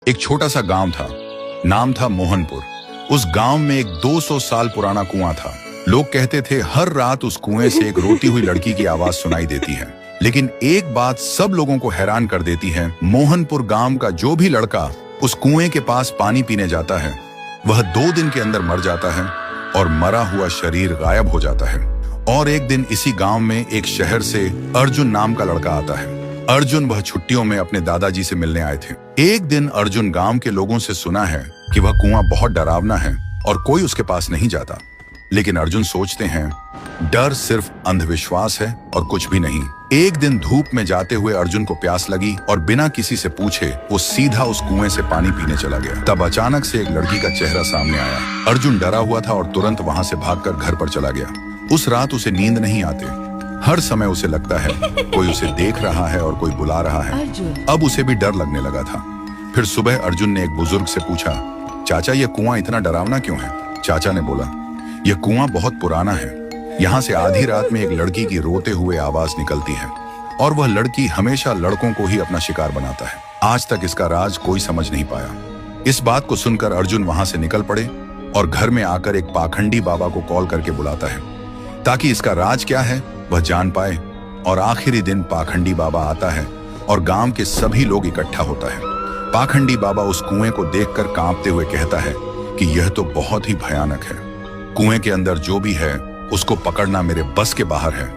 एक छोटा सा गांव था, नाम था मोहनपुर। उस गांव में एक 200 साल पुराना कुआं था। लोग कहते थे हर रात उस कुएं से एक रोती हुई लड़की की आवाज सुनाई देती है। लेकिन एक बात सब लोगों को हैरान कर देती है, मोहनपुर गांव का जो भी लड़का उस कुएं के पास पानी पीने जाता है वह 2 दिन के अंदर मर जाता है और मरा हुआ शरीर गायब हो जाता है। और एक दिन इसी गांव में एक शहर से अर्जुन नाम का लड़का आता है। अर्जुन वह छुट्टियों में अपने दादाजी से मिलने आए थे। एक दिन अर्जुन गांव के लोगों से सुना है कि वह कुआं बहुत डरावना है और कोई उसके पास नहीं जाता। लेकिन अर्जुन सोचते हैं डर सिर्फ अंधविश्वास है और कुछ भी नहीं। एक दिन धूप में जाते हुए अर्जुन को प्यास लगी और बिना किसी से पूछे वो सीधा उस कुएं से पानी पीने चला गया। तब अचानक से एक लड़की का चेहरा सामने आया। अर्जुन डरा हुआ था और तुरंत वहां से भागकर घर पर चला गया। उस रात उसे नींद नहीं आते। हर समय उसे लगता है कोई उसे देख रहा है और कोई बुला रहा है। अब उसे भी डर लगने लगा था। फिर सुबह अर्जुन ने एक बुजुर्ग से पूछा, चाचा ये कुआं इतना डरावना क्यों है? चाचा ने बोला, यह कुआं बहुत पुराना है। यहाँ से आधी रात में एक लड़की की रोते हुए आवाज निकलती है और वह लड़की हमेशा लड़कों को ही अपना शिकार बनाता है। आज तक इसका राज कोई समझ नहीं पाया। इस बात को सुनकर अर्जुन वहां से निकल पड़े और घर में आकर एक पाखंडी बाबा को कॉल करके बुलाता है ताकि इसका राज क्या है वह जान पाए। और आखिरी दिन पाखंडी बाबा आता है और गांव के सभी लोग इकट्ठा होता है। पाखंडी बाबा उस कुएं को देखकर कांपते हुए कहता है कि यह तो बहुत ही भयानक है। कुएं के अंदर जो भी है उसको पकड़ना मेरे बस के बाहर है।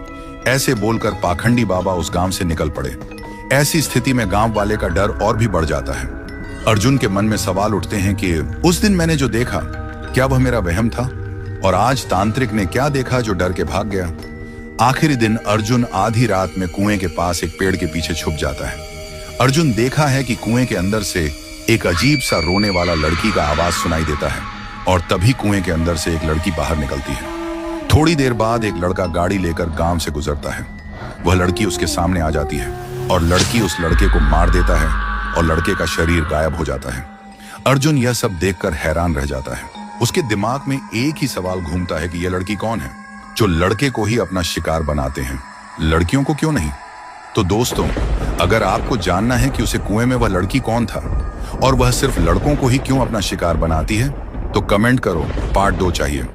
ऐसे बोलकर पाखंडी बाबा उस गांव से निकल पड़े। ऐसी स्थिति में गांव वाले का डर और भी बढ़ जाता है। अर्जुन के मन में सवाल उठते हैं कि उस दिन मैंने जो देखा क्या वह मेरा वहम था, और आज तांत्रिक ने क्या देखा जो डर के भाग गया। आखिरी दिन अर्जुन आधी रात में कुएं के पास एक पेड़ के पीछे छुप जाता है। अर्जुन देखा है कि कुएं के अंदर से एक अजीब सा रोने वाला लड़की का आवाज सुनाई देता है और तभी कुएं के अंदर से एक लड़की बाहर निकलती है। थोड़ी देर बाद एक लड़का गाड़ी लेकर गांव से गुजरता है। वह लड़की उसके सामने आ जाती है और लड़की उस लड़के को मार देता है और लड़के का शरीर गायब हो जाता है। अर्जुन यह सब देखकर हैरान रह जाता है। उसके दिमाग में एक ही सवाल घूमता है कि यह लड़की कौन है जो लड़के को ही अपना शिकार बनाते हैं, लड़कियों को क्यों नहीं? तो दोस्तों, अगर आपको जानना है कि उसे कुएं में वह लड़की कौन था और वह सिर्फ लड़कों को ही क्यों अपना शिकार बनाती है तो कमेंट करो, पार्ट 2 चाहिए।